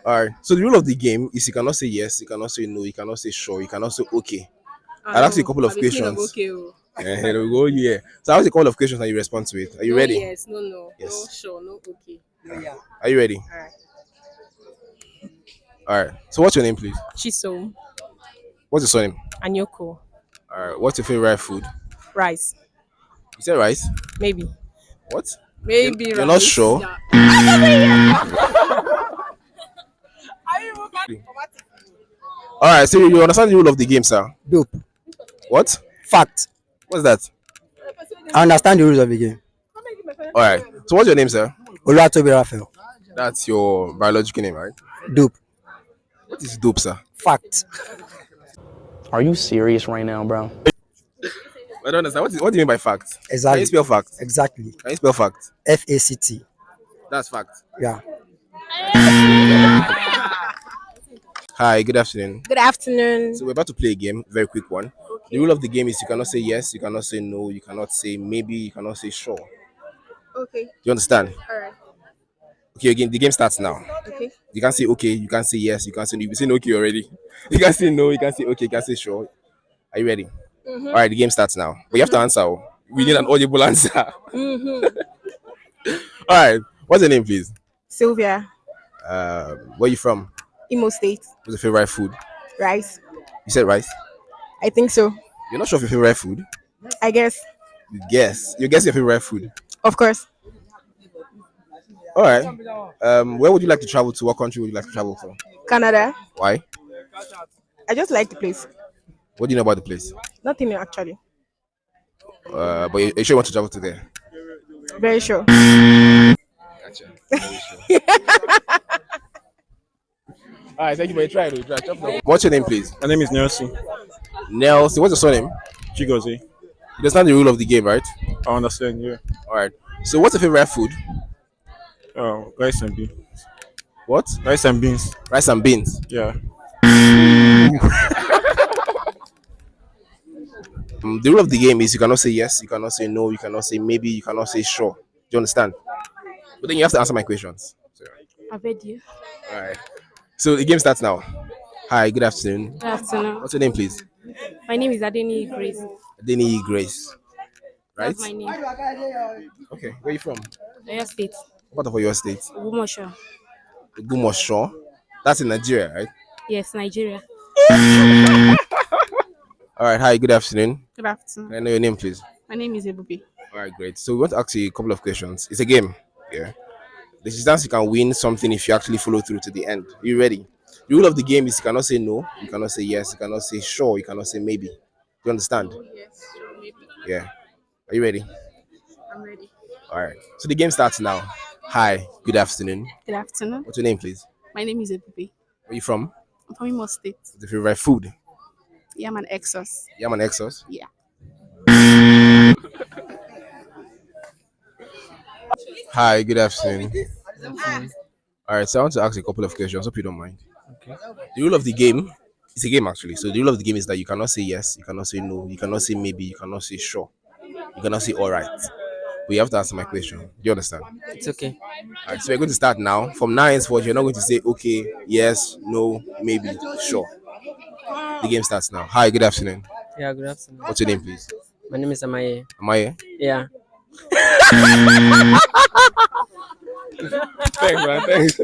All right. So the rule of the game is you cannot say yes, you cannot say no, you cannot say sure, you cannot say okay. I I'll ask you a know. couple I'll of be queen of questions. okay. Oh. Here we go. Yeah. So I'll ask you a couple of questions and you respond to it. Are you No ready? yes, no no, no Yes. sure, no okay. Are you ready? Alright. All right. So what's your name, please? Chisom, What's your surname? Anyoko, All right. What's your favorite food? rice. You said rice. Maybe. What? Maybe You're not rice. sure? Yeah. All right. So you understand the rule of the game, sir? Dope. What? Fact. What's that? I understand the rules of the game. All right. So what's your name, sir? Oluwatobi Raphael. That's your biological name, right? Dope. What is dope, sir? Fact. Are you serious right now, bro? I don't understand. What do you mean by fact? Can you Exactly. spell fact? Exactly. Can you spell fact? FACT. That's fact. Yeah. Hi, good afternoon. Good afternoon. So we're about to play a game, very quick one. The rule of the game is you cannot say yes, you cannot say no, you cannot say maybe, you cannot say sure. Okay. Do you understand? Alright. Okay, again, the game starts now. Okay. You can say okay, you can say yes, you can say no. You've seen okay already. You can say no, you can say okay, you can say sure. Are you ready? All right, the game starts now. But you have to answer. Oh. We need an audible answer. All right, what's your name, please? Sylvia, Where you from? Imo State, What's your favorite food? rice. You said rice. I think so. You're not sure of your favorite food? I guess. You guess. You guess your favorite food. Of course. All right. Where would you like to travel to? What country would you like to travel to? Canada. Why? I just like the place. What do you know about the place? Nothing actually. But you sure you want to travel to there? Very sure. Gotcha. Very sure. All right, thank you for your try. What's your name, please? My name is Nelson Nelson. What's your surname? Chigozie. You understand the rule of the game, right? I understand, yeah. All right. So, what's your favorite food? Rice and beans. What? Rice and beans. Rice and beans. Yeah. The rule of the game is you cannot say yes, you cannot say no, you cannot say maybe, you cannot say sure. Do you understand? But then you have to answer my questions. So, I've heard you. all right. So the game starts now. Hi, good afternoon. Good afternoon. What's your name, please? My name is Adeni Grace. Denny Grace. Right? That's my name. Okay. Where are you from? Oyo State. What of your state? Ogumosho. Gumosho. That's in Nigeria, right? Yes, Nigeria. All right. Hi, good afternoon. Good afternoon. Can I know your name, please? My name is Ebubi. All right, great. So we want to ask you a couple of questions. It's a game. Yeah. There's a chance you can win something if you actually follow through to the end. Are you ready? The rule of the game is you cannot say no, you cannot say yes, you cannot say sure, you cannot say maybe. Do you understand? Yes, maybe. Yeah. Are you ready? I'm ready. All right. So the game starts now. Hi, good afternoon. Good afternoon. What's your name, please? My name is Ebubi. Where are you from? I'm from Imo State. What's your favorite food? Yeah, I'm an Exos. Yam and Exos. Yeah. Hi, good afternoon. All right, so I want to ask you a couple of questions. Hope you don't mind. Okay. The rule of the game is a game actually. So the rule of the game is that you cannot say yes, you cannot say no, you cannot say maybe, you cannot say sure, you cannot say all right. But you have to answer my question. Do you understand? It's okay. All right, so we're going to start now. From now henceforth, you're not going to say okay, yes, no, maybe, sure. The game starts now. Hi, good afternoon. Yeah, good afternoon. What's your name, please? My name is Amaye. Am I here? Yeah. Thanks, man. Thanks.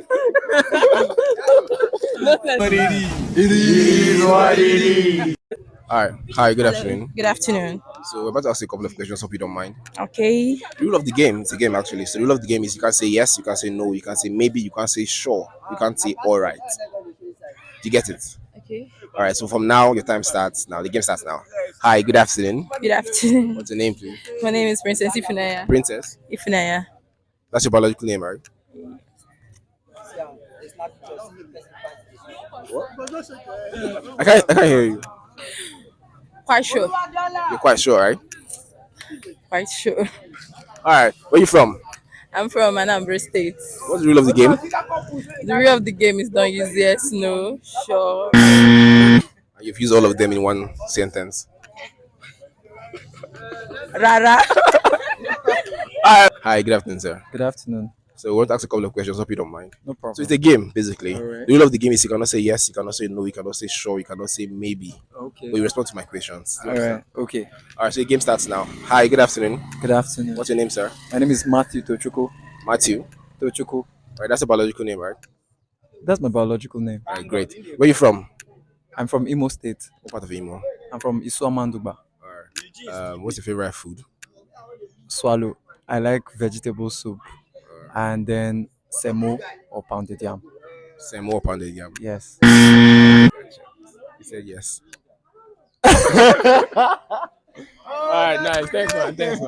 All right. Hi, good afternoon. Good afternoon. So we're about to ask you a couple of questions. Hope you don't mind. Okay. The rule of the game, it's a game actually. So the rule of the game is you can't say yes, you can't say no, you can't say maybe, you can't say sure, you can't say all right. Do you get it? Okay. All right. So from now, your time starts. Now the game starts now. Hi, good afternoon. Good afternoon. What's your name, please? My name is Princess Ifunaya. Princess. Ifunaya. That's your biological name, right? I can't hear you. Quite sure. You're quite sure, right? Quite sure. All right. Where you from? I'm from Anambra State. What's the rule of the game? The rule of the game is don't use yes, no, sure. You've used all of them in one sentence. Rara. Hi, good afternoon, sir. Good afternoon. So we want to ask a couple of questions. Hope you don't mind. No problem. So it's a game, basically. Alright. The rule of the game is you cannot say yes, you cannot say no, you cannot say sure, you cannot say maybe. Okay. But you respond to my questions. You All right. understand? Okay. All right. So the game starts now. Hi. Good afternoon. Good afternoon. What's your name, sir? My name is Matthew Tochuko. Matthew. Tochuko. All right. That's a biological name, right? That's my biological name. All right. Great. Where you from? I'm from Imo State. What part of Imo? I'm from Isuamanduba. All right. What's your favorite food? Swallow. I like vegetable soup. And then semo or pounded yam. Say more pounded yam. Yes. You said yes. All right. Nice. Thanks, man. Thanks.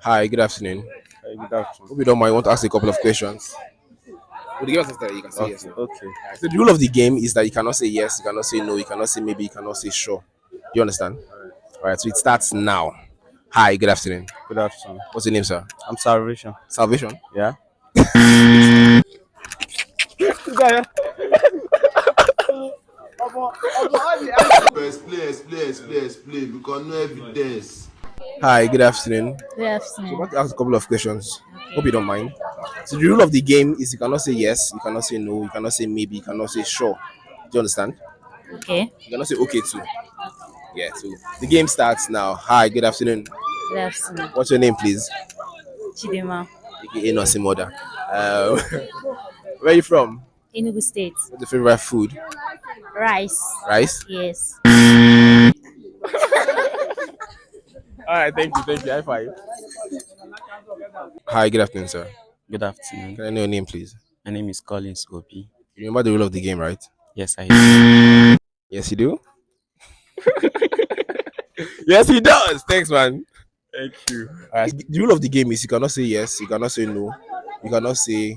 Hi. Good afternoon. Good afternoon. Hope you don't mind. I want to ask a couple of questions. Well, the game is that you can say yes. Okay. So the rule of the game is that you cannot say yes, you cannot say no, you cannot say maybe, you cannot say sure. You understand? All right. So it starts now. Hi. Good afternoon. Good afternoon. What's your name, sir? I'm Salvation. Salvation. Yeah. Explain, because no evidence. Hi. Good afternoon. Good So I afternoon. want to ask a couple of questions. Hope you don't mind. So the rule of the game is you cannot say yes, you cannot say no, you cannot say maybe, you cannot say sure. Do you understand? Okay. You cannot say okay too. Yeah. So the game starts now. Hi. Good afternoon. Good afternoon. What's your name, please? Chidema. AKA Nosimoda. Where are you from? Enugu State. What's your favorite food? Rice. Rice. Yes. All right. Thank you. High five. Hi. Good afternoon, sir. Good afternoon. Can I know your name, please? My name is Collins Obi. You remember the rule of the game, right? Yes, I do. Yes, you do. Yes, he does. Thanks, man. Thank you. All right. The rule of the game is you cannot say yes, you cannot say no, you cannot say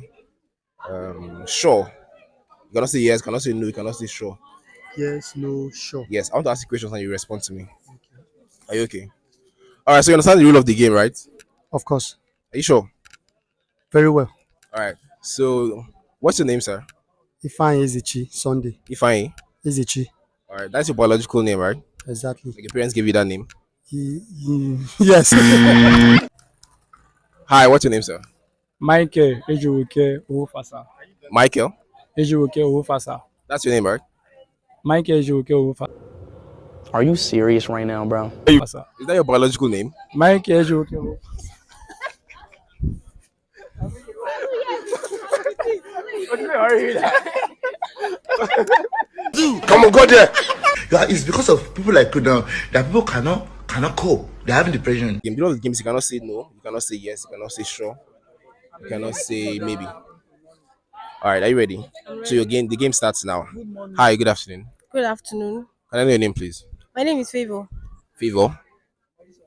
sure. You cannot say yes, you cannot say no, you cannot say sure. Yes, no, sure. Yes, I want to ask you questions and you respond to me. Are you okay? All right. So you understand the rule of the game, right? Of course. Are you sure? Very well. All right. So what's your name, sir? Ifeanyi Ezichi, Sunday. Ifeanyi. Ezichi. All right. That's your biological name, right? Exactly. Like your parents gave you that name. Yes. Hi. What's your name, sir? Michael Ejuwoke Owofasa. Michael. Ejuwoke Owofasa. That's your name, right? Michael Ejuwoke Owofasa. Are you serious right now, bro? Is that your biological name? Michael Ejuwoke Owofasa. Come on, go there. Yeah, it's because of people like you now that people cannot cope. They're having depression. The rule of the game is you cannot say no, you cannot say yes, you cannot say sure, you cannot say maybe. All right, are you ready? So the game starts now. Hi, good afternoon. Good afternoon. Can I know your name, please? My name is Favor. Favor. Is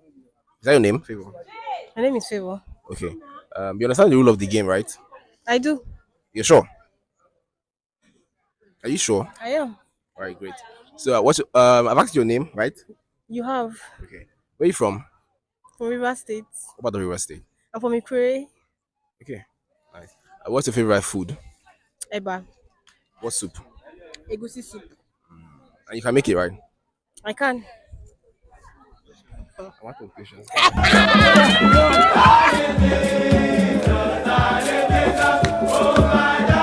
that your name? Favor. My name is Favor. Okay. You understand the rule of the game, right? I do. You're sure? Are you sure? I am. All right, great. So I've asked your name, right? You have. Okay. Where are you from? From River State. What about the River State? I'm from Ikure. Okay. Nice. What's your favorite food? Eba. What soup? Egusi soup. And you can make it, right? I can. I want to questions. Oh my God.